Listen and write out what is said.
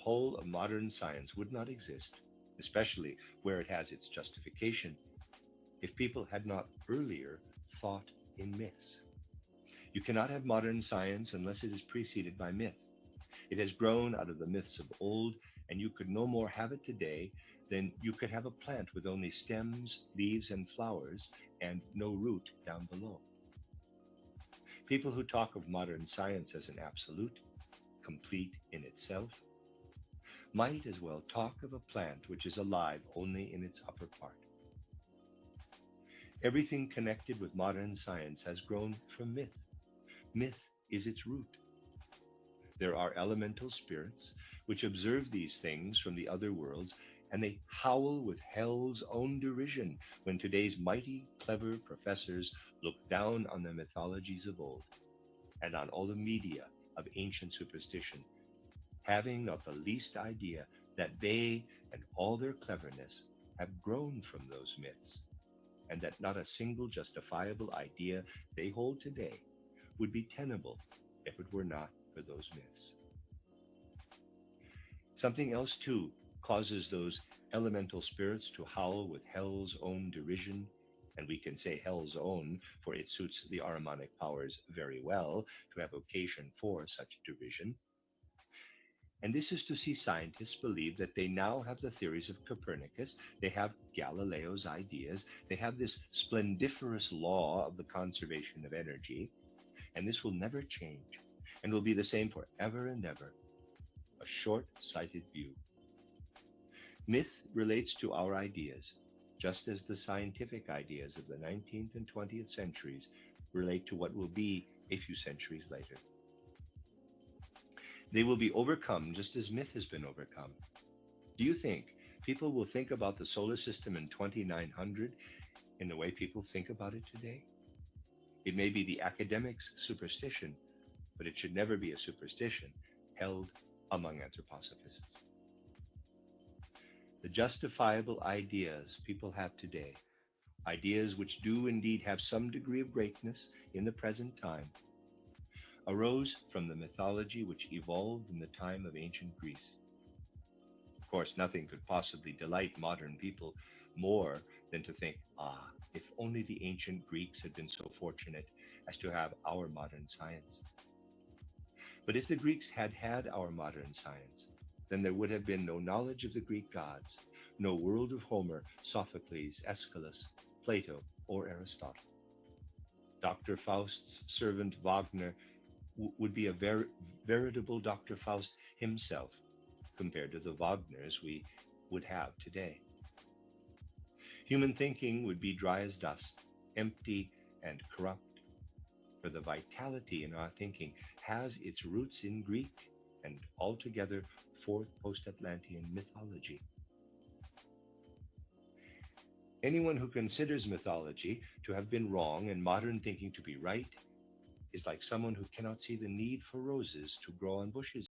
whole of modern science would not exist, especially where it has its justification, if people had not earlier thought in myths. You cannot have modern science unless it is preceded by myth. It has grown out of the myths of old, and you could no more have it today than you could have a plant with only stems, leaves, and flowers, and no root down below. People who talk of modern science as an absolute, complete in itself, might as well talk of a plant which is alive only in its upper part. Everything connected with modern science has grown from myth. Myth is its root. There are elemental spirits which observe these things from the other worlds, and they howl with hell's own derision when today's mighty, clever professors look down on the mythologies of old and on all the media of ancient superstition, having not the least idea that they and all their cleverness have grown from those myths, and that not a single justifiable idea they hold today would be tenable if it were not for those myths. Something else, too, causes those elemental spirits to howl with hell's own derision, and we can say hell's own, for it suits the Ahrimanic powers very well to have occasion for such derision. And this is to see scientists believe that they now have the theories of Copernicus, they have Galileo's ideas, they have this splendiferous law of the conservation of energy, and this will never change and will be the same forever and ever. A short sighted view. Myth relates to our ideas, just as the scientific ideas of the 19th and 20th centuries relate to what will be a few centuries later. They will be overcome just as myth has been overcome. Do you think people will think about the solar system in 2900 in the way people think about it today? It may be the academic's superstition, but it should never be a superstition held among anthroposophists. The justifiable ideas people have today, ideas which do indeed have some degree of greatness in the present time, arose from the mythology which evolved in the time of ancient Greece. Of course, nothing could possibly delight modern people more than to think, ah, if only the ancient Greeks had been so fortunate as to have our modern science. But if the Greeks had had our modern science, then there would have been no knowledge of the Greek gods, no world of Homer, Sophocles, Aeschylus, Plato, or Aristotle. Dr. Faust's servant Wagner would be a veritable Dr. Faust himself compared to the Wagners we would have today. Human thinking would be dry as dust, empty and corrupt, for the vitality in our thinking has its roots in Greek and altogether fourth post-Atlantean mythology. Anyone who considers mythology to have been wrong and modern thinking to be right is like someone who cannot see the need for roses to grow on bushes